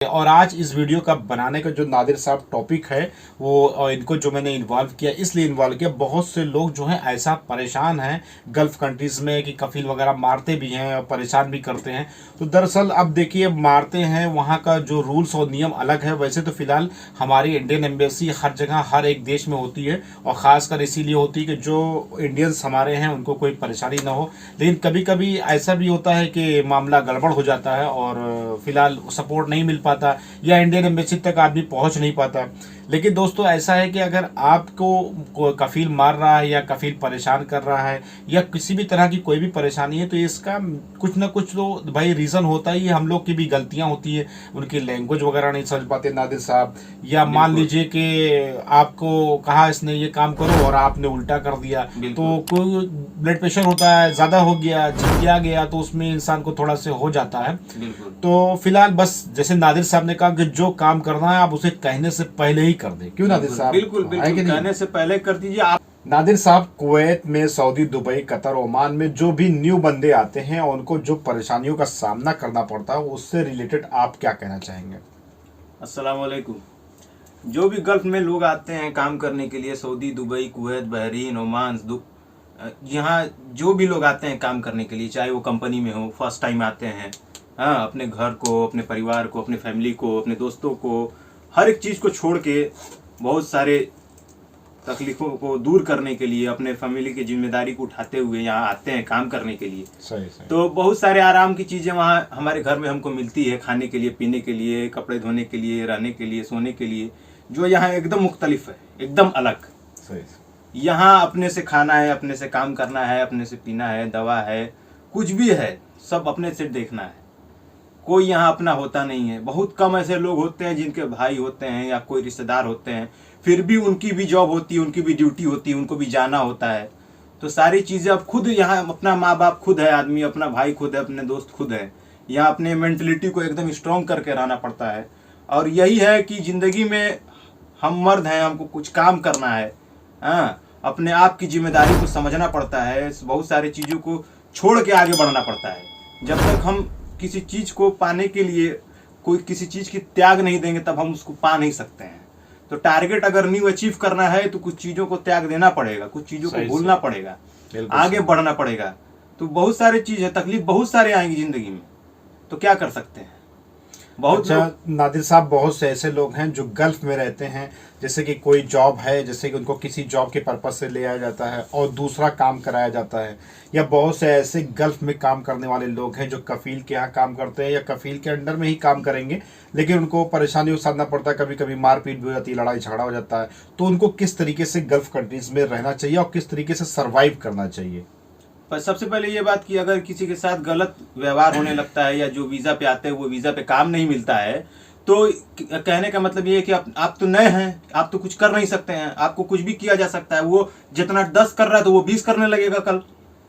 और आज इस वीडियो का बनाने का जो नादिर साहब टॉपिक है वो इनको जो मैंने इन्वॉल्व किया, इसलिए इन्वॉल्व किया, बहुत से लोग जो हैं ऐसा परेशान हैं गल्फ़ कंट्रीज़ में कि कफील वगैरह मारते भी हैं और परेशान भी करते हैं। तो दरअसल अब देखिए मारते हैं, वहाँ का जो रूल्स और नियम अलग है। वैसे तो फ़िलहाल हमारी इंडियन एम्बेसी हर जगह हर एक देश में होती है और ख़ासकर इसीलिए होती है कि जो इंडियंस हमारे हैं उनको कोई परेशानी ना हो। लेकिन कभी कभी ऐसा भी होता है कि मामला गड़बड़ हो जाता है और फिलहाल सपोर्ट नहीं मिल पाता या इंडियन एम्बेसी तक आदमी पहुंच नहीं पाता। लेकिन दोस्तों ऐसा है कि अगर आपको कफील मार रहा है या कफील परेशान कर रहा है या किसी भी तरह की कोई भी परेशानी है तो इसका कुछ ना कुछ तो भाई रीज़न होता ही है। हम लोग की भी गलतियां होती है, उनकी लैंग्वेज वगैरह नहीं समझ पाते नादिर साहब, या मान लीजिए कि आपको कहा इसने ये काम करो और आपने उल्टा कर दिया, तो कोई ब्लड प्रेशर होता है, ज़्यादा हो गया, झिकिया गया, तो उसमें इंसान को थोड़ा से हो जाता है। तो फिलहाल बस जैसे नादिर साहब ने कहा कि जो काम करना है आप उसे कहने से पहले ही कर दे। क्यों नादिर साहब? बिल्कुल कहने से पहले कर दीजिए आप। नादिर साहब, कुवैत में, सऊदी, दुबई, कतर, ओमान में जो भी न्यू बंदे आते हैं और उनको जो परेशानियों का सामना करना पड़ता है उससे रिलेटेड आप क्या कहना चाहेंगे? अस्सलाम वालेकुम। जो भी गल्फ में लोग आते हैं काम करने के लिए, Saudi, Dubai, Kuwait, Bahrain, Oman, यहाँ जो भी लोग आते हैं काम करने के लिए, चाहे वो कंपनी में हो, फर्स्ट टाइम आते हैं, हाँ, अपने घर को, अपने परिवार को, अपने फैमिली को, अपने दोस्तों को, हर एक चीज़ को छोड़ के बहुत सारे तकलीफों को दूर करने के लिए, अपने फैमिली की जिम्मेदारी को उठाते हुए यहाँ आते हैं काम करने के लिए। सही। तो बहुत सारे आराम की चीज़ें वहाँ हमारे घर में हमको मिलती है, खाने के लिए, पीने के लिए, कपड़े धोने के लिए, रहने के लिए, सोने के लिए, जो यहाँ एकदम मुख्तलिफ है, एकदम अलग। सही। यहाँ अपने से खाना है, अपने से काम करना है, अपने से पीना है, दवा है, कुछ भी है सब अपने से देखना है। कोई यहाँ अपना होता नहीं है। बहुत कम ऐसे लोग होते हैं जिनके भाई होते हैं या कोई रिश्तेदार होते हैं, फिर भी उनकी भी जॉब होती है, उनकी भी ड्यूटी होती है, उनको भी जाना होता है। तो सारी चीज़ें अब खुद यहाँ, अपना माँ बाप खुद है आदमी, अपना भाई खुद है, अपने दोस्त खुद है। यहाँ अपने मेंटलिटी को एकदम स्ट्रॉन्ग करके रहना पड़ता है। और यही है कि ज़िंदगी में हम मर्द हैं, हमको कुछ काम करना है, हाँ, अपने आप की जिम्मेदारी को समझना पड़ता है, बहुत सारी चीज़ों को छोड़ के आगे बढ़ना पड़ता है। जब तक हम किसी चीज़ को पाने के लिए कोई किसी चीज़ की त्याग नहीं देंगे तब हम उसको पा नहीं सकते हैं। तो टारगेट अगर न्यू अचीव करना है तो कुछ चीज़ों को त्याग देना पड़ेगा, कुछ चीज़ों को भूलना पड़ेगा, आगे बढ़ना पड़ेगा। तो बहुत सारी चीज़ है, तकलीफ बहुत सारे आएंगी ज़िंदगी में, तो क्या कर सकते हैं। बहुत अच्छा नादिर साहब, बहुत से ऐसे लोग हैं जो गल्फ में रहते हैं, जैसे कि कोई जॉब है, जैसे कि उनको किसी जॉब के पर्पज से ले आया जाता है और दूसरा काम कराया जाता है, या बहुत से ऐसे गल्फ में काम करने वाले लोग हैं जो कफील के यहाँ काम करते हैं या कफील के अंडर में ही काम करेंगे, लेकिन उनको परेशानियों का सामना पड़ता है, कभी कभी मारपीट भी हो जाती है, लड़ाई झगड़ा हो जाता है। तो उनको किस तरीके से गल्फ कंट्रीज में रहना चाहिए और किस तरीके से सर्वाइव करना चाहिए? पर सबसे पहले ये बात कि अगर किसी के साथ गलत व्यवहार होने लगता है या जो वीज़ा पे आते हैं वो वीज़ा पे काम नहीं मिलता है, तो कहने का मतलब ये है कि आप तो नए हैं, आप तो कुछ कर नहीं सकते हैं, आपको कुछ भी किया जा सकता है। वो जितना 10 कर रहा है तो वो 20 करने लगेगा कल।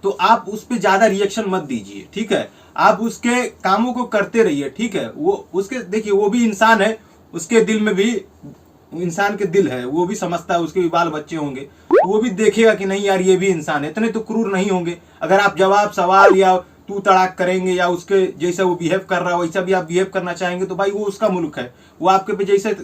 तो आप उस पर ज़्यादा रिएक्शन मत दीजिए, ठीक है। आप उसके कामों को करते रहिए, ठीक है। वो उसके देखिए, वो भी इंसान है, उसके दिल में भी इंसान के दिल है, वो भी समझता है, उसके भी बाल बच्चे होंगे, तो वो भी देखेगा कि नहीं यार ये भी इंसान है, इतने तो क्रूर नहीं होंगे। अगर आप जवाब सवाल या तू तड़ाक करेंगे या उसके जैसा वो बिहेव कर रहा है वैसा भी आप बिहेव करना चाहेंगे तो भाई वो उसका मुल्क है, वो आपके पे जैसे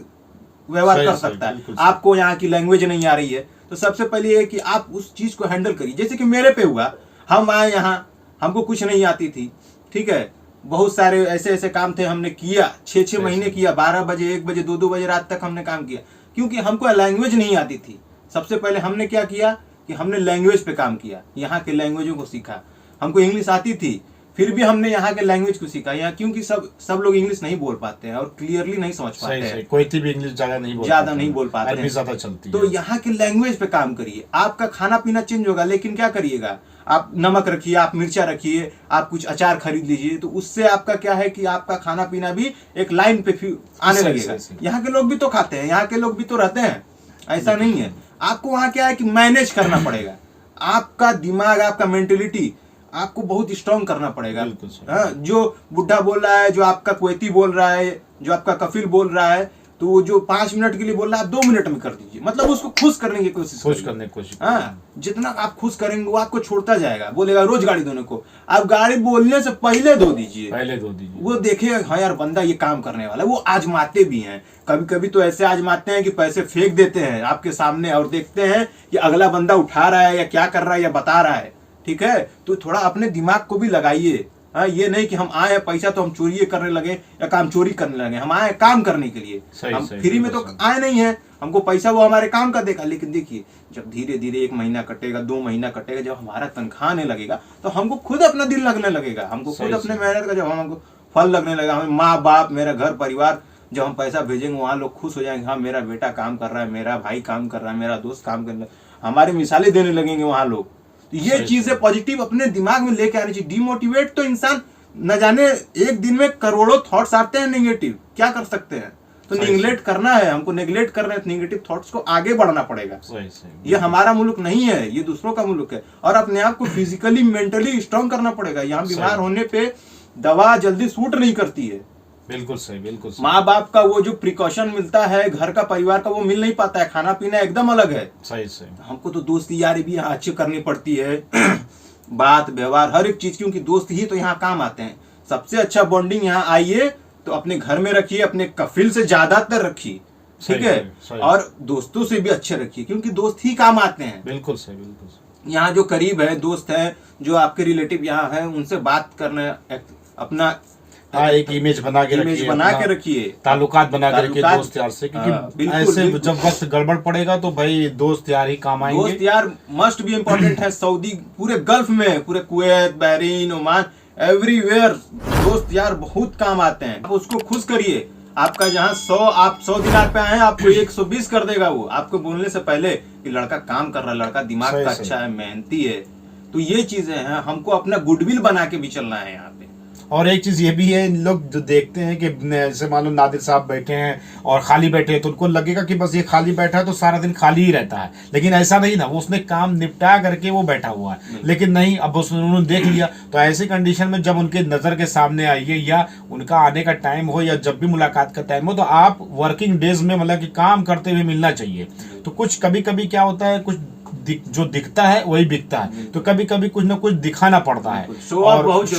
व्यवहार कर सकता है। आपको यहाँ की लैंग्वेज नहीं आ रही है तो सबसे पहले ये कि आप उस चीज को हैंडल करिए। जैसे कि मेरे पे हुआ, हम आए यहाँ, हमको कुछ नहीं आती थी, ठीक है। बहुत सारे ऐसे ऐसे काम थे, हमने किया, 6-6 महीने किया, 12 बजे 1 बजे 2-2 बजे रात तक हमने काम किया, क्योंकि हमको लैंग्वेज नहीं आती थी। सबसे पहले हमने क्या किया कि हमने लैंग्वेज पे काम किया, यहाँ के लैंग्वेजों को सीखा। हमको इंग्लिश आती थी, फिर भी हमने यहाँ के लैंग्वेज को सीखा यहाँ, क्योंकि सब लोग इंग्लिश नहीं बोल पाते हैं और क्लियरली नहीं समझ पाते हैं। कोई भी इंग्लिश ज्यादा नहीं बोल पाते हैं, ज्यादा चलती है। तो यहाँ के लैंग्वेज पे काम करिए। आपका खाना पीना चेंज होगा, लेकिन क्या करिएगा, आप नमक रखिए, आप मिर्चा रखिए, आप कुछ अचार खरीद लीजिए, तो उससे आपका क्या है कि आपका खाना पीना भी एक लाइन पे आने लगेगा। यहाँ के लोग भी तो खाते हैं, यहाँ के लोग भी तो रहते हैं, ऐसा नहीं है। आपको वहाँ क्या है कि मैनेज करना पड़ेगा, आपका दिमाग, आपका मेंटेलिटी आपको बहुत स्ट्रॉन्ग करना पड़ेगा। हाँ, जो बुढ़ा बोल रहा है, जो आपका कुवैती बोल रहा है, जो आपका कफील बोल रहा है, तो वो जो 5 मिनट के लिए बोल रहा है आप 2 मिनट में कर दीजिए, मतलब उसको खुश करने की कोशिश खुश करिए। करने की कोशिश। हाँ, जितना आप खुश करेंगे वो आपको छोड़ता जाएगा, बोलेगा रोज गाड़ी धोने को, आप गाड़ी बोलने से पहले धो दीजिए, पहले धो दीजिए। वो देखेगा हाँ यार बंदा ये काम करने वाला है। वो आजमाते भी हैं, कभी कभी तो ऐसे आजमाते हैं कि पैसे फेंक देते हैं आपके सामने और देखते हैं कि अगला बंदा उठा रहा है या क्या कर रहा है या बता रहा है। ठीक है, तो थोड़ा अपने दिमाग को भी लगाइए। हाँ, ये नहीं कि हम आए हैं पैसा तो हम चोरी करने लगे या काम चोरी करने लगे, हम आए काम करने के लिए। हम फ्री में तो आए नहीं है, हमको पैसा वो हमारे काम का देगा। लेकिन देखिए जब धीरे धीरे 1 महीना कटेगा, 2 महीना कटेगा, जब हमारा तनख्वाह आने लगेगा तो हमको खुद अपना दिल लगने लगेगा, हमको खुद अपने मेहनत का जब हमको फल लगने लगेगा, हमें माँ बाप मेरा घर परिवार जब हम पैसा भेजेंगे वहाँ लोग खुश हो जाएंगे, हाँ मेरा बेटा काम कर रहा है, मेरा भाई काम कर रहा है, मेरा दोस्त काम कर रहा है, हमारी मिसालें देने लगेंगे वहाँ लोग। तो ये चीजें पॉजिटिव अपने दिमाग में लेके आनी चाहिए। डिमोटिवेट तो इंसान न जाने एक दिन में करोड़ों थॉट्स आते हैं नेगेटिव, क्या कर सकते हैं। तो निगलेक्ट करना है हमको, नेगलेक्ट करना है नेगेटिव थॉट्स को, आगे बढ़ना पड़ेगा। ये हमारा मुल्क नहीं है, ये दूसरों का मुल्क है। और अपने आप को फिजिकली मेंटली स्ट्रांग करना पड़ेगा। यहाँ बीमार होने पे दवा जल्दी सूट नहीं करती है। बिल्कुल सही, बिल्कुल सही। माँ बाप का वो जो प्रिकॉशन मिलता है घर का परिवार का वो मिल नहीं पाता है, खाना पीना एकदम अलग है। सही सही। हमको तो दोस्ती यारी भी यहाँ अच्छी करनी पड़ती है बात व्यवहार हर एक चीज, क्योंकि दोस्त ही तो यहाँ काम आते हैं। सबसे अच्छा बॉन्डिंग यहाँ आइए तो अपने घर में रखिए, अपने कफिल से ज्यादातर रखिए, ठीक है, और दोस्तों से भी अच्छे रखिए क्योंकि दोस्त ही काम आते हैं। बिल्कुल सही, बिल्कुल सही। यहाँ जो करीब है दोस्त है, जो आपके रिलेटिव यहाँ है, उनसे बात करना, अपना एक इमेज बना के रखिए, ताल्लुकात बना के रखिए दोस्त यार से, क्योंकि ऐसे जब वक्त गड़बड़ पड़ेगा तो भाई दोस्त यार ही काम आएंगे। दोस्त यार मस्ट भी इम्पोर्टेंट है। सऊदी, पूरे गल्फ में, पूरे कुवैत, बहरीन, ओमान, एवरीवेयर दोस्त यार बहुत काम आते हैं। आप उसको खुश करिए। आपका जहाँ 100 दिनार पे आए हैं, आपको 120 कर देगा वो, आपको बोलने से पहले कि लड़का काम कर रहा है, लड़का दिमाग का अच्छा है, मेहनती है। तो ये चीजें हैं, हमको अपना गुडविल बना के भी चलना है यहाँ पे। और एक चीज ये भी है, लोग जो देखते हैं कि जैसे मान लो नादिर साहब बैठे हैं और खाली बैठे हैं तो उनको लगेगा कि बस ये खाली बैठा है तो सारा दिन खाली ही रहता है, लेकिन ऐसा नहीं ना, वो उसने काम निपटा करके वो बैठा हुआ है। लेकिन नहीं, अब उन्होंने देख लिया तो ऐसे कंडीशन में जब उनके नजर के सामने आइए या उनका आने का टाइम हो या जब भी मुलाकात का टाइम हो तो आप वर्किंग डेज में मतलब कि काम करते हुए मिलना चाहिए। तो कुछ कभी कभी क्या होता है, कुछ जो दिखता है वही बिकता है, तो कभी कभी कुछ ना कुछ दिखाना पड़ता है, शो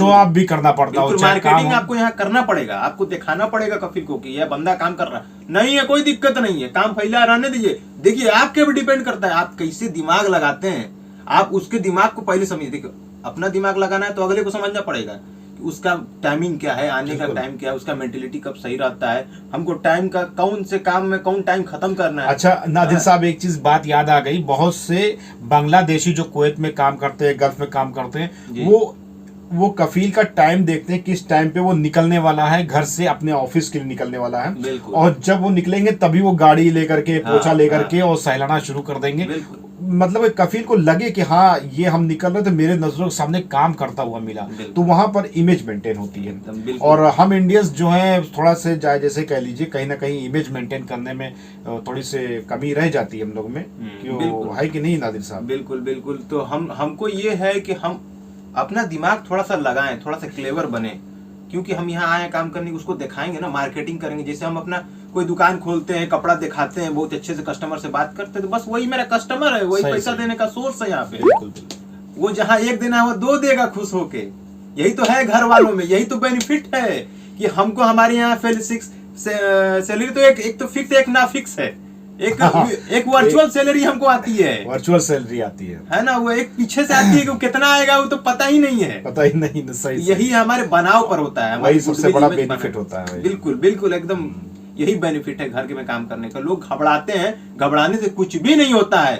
ऑफ भी करना पड़ता है। मार्केटिंग आपको यहाँ करना पड़ेगा, आपको दिखाना पड़ेगा कफिल को कि यह बंदा काम कर रहा नहीं है, कोई दिक्कत नहीं है, काम फैला रहने दीजिए। देखिए आपके भी डिपेंड करता है आप कैसे दिमाग लगाते हैं। आप उसके दिमाग को पहले समझिए। देखो अपना दिमाग लगाना है तो अगले को समझना पड़ेगा कि उसका टाइमिंग क्या है, आने का टाइम क्या है, उसका मेंटेलिटी कब सही रहता है, हमको टाइम का कौन से काम में कौन टाइम खत्म करना है। अच्छा नादिर साहब, एक चीज बात याद आ गई, बहुत से बांग्लादेशी जो कुवैत में काम करते हैं, गल्फ में काम करते हैं, वो कफील का टाइम देखते हैं किस टाइम पे वो निकलने वाला है घर से, अपने ऑफिस के लिए निकलने वाला है, और जब वो निकलेंगे तभी वो गाड़ी लेकर के, पोछा लेकर के और सहलाना शुरू कर देंगे। मतलब कफील को लगे कि हाँ ये हम निकल रहे तो मेरे नजरों के सामने काम करता हुआ मिला, तो वहां पर इमेज मेंटेन होती है। और हम इंडियंस जो हैं थोड़ा से जैसे कह लीजिए कहीं ना कहीं इमेज मेंटेन करने में थोड़ी से कमी रह जाती है हम लोग में, क्यों है कि नहीं नादिर साहब? बिल्कुल बिल्कुल। तो हमको ये है कि हम अपना दिमाग थोड़ा सा लगाएं, थोड़ा सा क्लेवर बने, क्योंकि हम यहाँ आए काम करने, उसको दिखाएंगे ना, मार्केटिंग करेंगे। जैसे हम अपना कोई दुकान खोलते हैं, कपड़ा दिखाते हैं, बहुत अच्छे से कस्टमर से बात करते हैं, तो बस वही मेरा कस्टमर है, वही पैसा देने का सोर्स है यहाँ पे। वो जहाँ एक देना वो 2 देगा खुश होके। यही तो है घर वालों में, यही तो बेनिफिट है कि हमको हमारे यहाँ सैलरी तो एक तो फिक्स, एक ना फिक्स है, एक वर्चुअल सैलरी हमको आती है, वर्चुअल सैलरी आती है ना, वो एक पीछे से आती है कि कितना आएगा वो तो पता ही नहीं है, पता ही नहीं। सही, यही हमारे बनाव पर होता है, वही सबसे बड़ा बेनिफिट होता है। बिल्कुल बिल्कुल, एकदम यही बेनिफिट है घर के में काम करने का। लोग घबराते हैं, घबराने से कुछ भी नहीं होता है,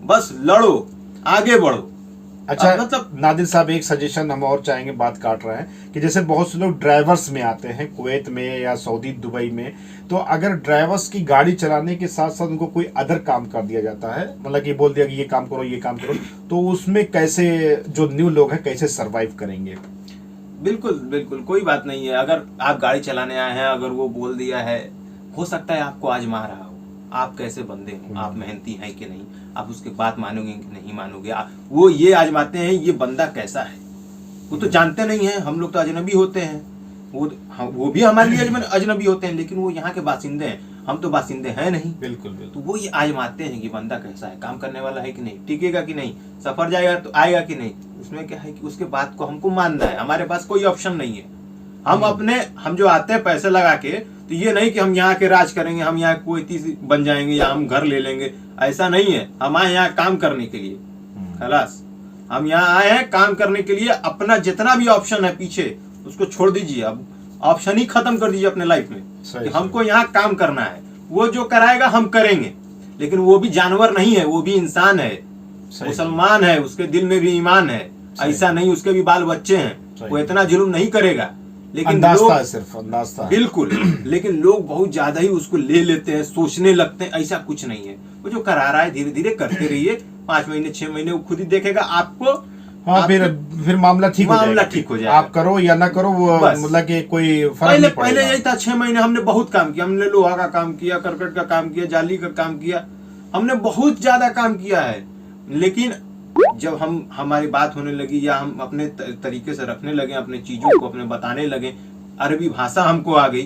बस लड़ो, आगे बढ़ो। अच्छा मतलब नादिर साहब, एक सजेशन हम और चाहेंगे, बात काट रहे हैं कि जैसे बहुत से लोग ड्राइवर्स में आते हैं कुवैत में या सऊदी दुबई में, तो अगर ड्राइवर्स की गाड़ी चलाने के साथ साथ उनको कोई अदर काम कर दिया जाता है, मतलब कि बोल दिया कि ये काम करो ये काम करो, तो उसमें कैसे जो न्यू लोग हैं कैसे सरवाइव करेंगे? बिल्कुल बिल्कुल, कोई बात नहीं है। अगर आप गाड़ी चलाने आए हैं, अगर वो बोल दिया है, हो सकता है आपको आजमा रहा हो, आप कैसे बंदे हो, आप मेहनती हैं कि नहीं, आप उसके बात मानोगे कि नहीं मानोगे। वो ये आजमाते हैं ये बंदा कैसा है, वो तो जानते नहीं है, हम लोग तो अजनबी होते हैं, वो भी हमारे लिए अजनबी होते हैं, लेकिन वो यहाँ के बासिंदे हैं। हम तो बासिंदे हैं नहीं। बिल्कुल बिल्कुल। तो वो ये आजमाते हैं कि बंदा कैसा है, काम करने वाला है कि नहीं, टिकेगा कि नहीं, सफर जाएगा तो आएगा कि नहीं। उसमें क्या है कि उसके बात को हमको मानना है, हमारे पास कोई ऑप्शन नहीं है। हम जो आते हैं पैसे लगा के, तो ये नहीं कि हम यहाँ के राज करेंगे, हम यहाँ कुवैती बन जाएंगे या हम घर ले लेंगे, ऐसा नहीं है। हम आए यहाँ काम करने के लिए, खलास। हम यहाँ आए हैं काम करने के लिए। अपना जितना भी ऑप्शन है पीछे उसको छोड़ दीजिए, अब ऑप्शन ही खत्म कर दीजिए अपने लाइफ में कि हमको यहाँ काम करना है। वो जो कराएगा हम करेंगे, लेकिन वो भी जानवर नहीं है, वो भी इंसान है, मुसलमान है, उसके दिल में भी ईमान है। ऐसा नहीं उसके भी बाल बच्चे हैं, वो इतना जुल्म नहीं करेगा। लेकिन लोग सिर्फ अंदाज़ा बिल्कुल लेकिन लोग बहुत ज्यादा ही उसको ले लेते हैं, सोचने लगते हैं। ऐसा कुछ नहीं है, वो जो करा रहा है धीरे धीरे करते रहिए। 5 महीने 6 महीने वो खुद ही देखेगा आपको। हाँ, फिर मामला ठीक हो जाएगा। आप करो या ना करो, वो मतलब कि कोई फर्क नहीं पड़ेगा। पहले यही था, 6 महीने हमने बहुत काम किया, हमने लोहा का काम किया, करकट का काम किया, जाली का काम किया, हमने बहुत ज्यादा काम किया है। लेकिन जब हमारी बात होने लगी या हम अपने तरीके से रखने लगे, अपने चीजों को अपने बताने लगे, अरबी भाषा हमको आ गई,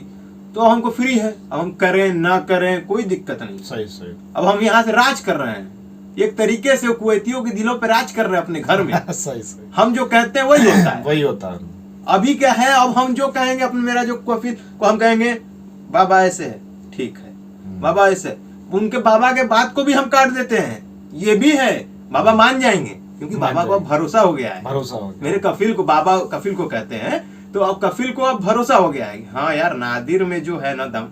तो हमको फ्री है। अब हम करें ना करें कोई दिक्कत नहीं। सही। अब हम यहाँ से राज कर रहे हैं, एक तरीके से कुवैतियों के दिलों पे राज कर रहे हैं अपने घर में। सही। हम जो कहते हैं वही होता है। वही होता है। अभी क्या है, अब हम जो कहेंगे अपने, मेरा जो कफिल को हम कहेंगे बाबा ऐसे है, ठीक है बाबा ऐसे, उनके बाबा के बात को भी हम काट देते हैं। ये भी है, बाबा मान जाएंगे क्योंकि बाबा को अब भरोसा हो गया है। मेरे कफिल को, बाबा कफिल को कहते हैं, तो अब कफिल को अब भरोसा हो गया है। हाँ यार, नादिर में जो है ना दम,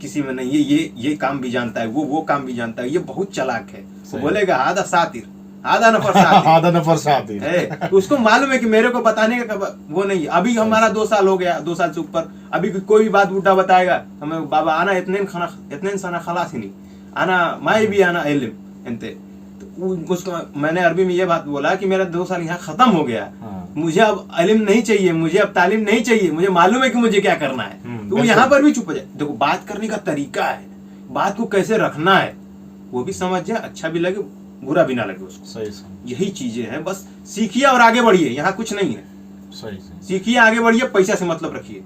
किसी में नहीं। ये काम भी जानता है, वो काम भी जानता है, ये बहुत चालाक है। वो बोलेगा आधा सातिर, आधा नफर सातिर। उसको मालूम है कि मेरे को बताने का वो नहीं। अभी हमारा 2 साल हो गया, 2 साल से ऊपर। अभी कोई भी बात बुढ़ा बताएगा हमें, बाबा आना इतने सना खलास ही नहीं आना, माई भी आना इल्म एंते। उसको मैंने अरबी में ये बात बोला कि मेरा 2 साल यहाँ खत्म हो गया। मुझे अब इल्म नहीं चाहिए, मुझे अब तालीम नहीं चाहिए, मुझे मालूम है कि मुझे क्या करना है। तो यहाँ पर भी चुप हो जाए। देखो, बात करने का तरीका है, बात को कैसे रखना है वो भी समझ जाए, अच्छा भी लगे बुरा भी ना लगे उसको। सही। यही चीजें हैं, बस सीखिए और आगे बढ़िए। यहाँ कुछ नहीं है। सही। सीखिए, आगे बढ़िए, पैसा से मतलब रखिए।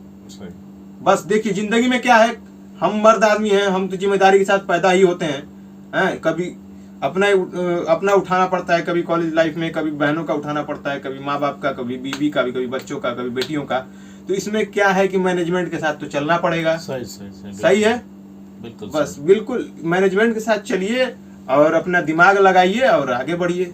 बस देखिए जिंदगी में क्या है, हम मर्द आदमी हैं, हम तो जिम्मेदारी के साथ पैदा ही होते हैं। कभी अपना उठाना पड़ता है, कभी कॉलेज लाइफ में, कभी बहनों का उठाना पड़ता है, कभी माँ बाप का, कभी बीवी का, कभी बच्चों का, कभी बेटियों का। तो इसमें क्या है कि मैनेजमेंट के साथ तो चलना पड़ेगा। सही है, बिल्कुल। बस बिल्कुल मैनेजमेंट के साथ चलिए और अपना दिमाग लगाइए और आगे बढ़िए।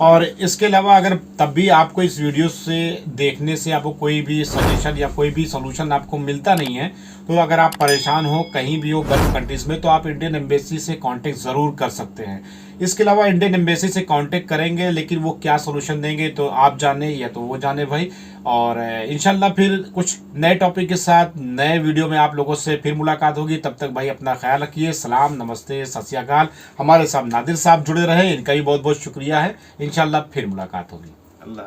और इसके अलावा अगर तब भी आपको इस वीडियो से देखने से आपको कोई भी सजेशन या कोई भी सोल्यूशन आपको मिलता नहीं है, तो अगर आप परेशान हो कहीं भी हो गल्फ कंट्रीज में, तो आप इंडियन एम्बेसी से कांटेक्ट ज़रूर कर सकते हैं। इसके अलावा इंडियन एम्बेसी से कांटेक्ट करेंगे, लेकिन वो क्या सोल्यूशन देंगे तो आप जाने या तो वो जाने भाई। और इंशाल्लाह फिर कुछ नए टॉपिक के साथ नए वीडियो में आप लोगों से फिर मुलाकात होगी। तब तक भाई अपना ख्याल रखिए। सलाम, नमस्ते, सत श्री अकाल। हमारे साथ नादिर साहब जुड़े रहे, इनका भी बहुत बहुत शुक्रिया है। इंशाल्लाह फिर मुलाकात होगी। अल्लाह।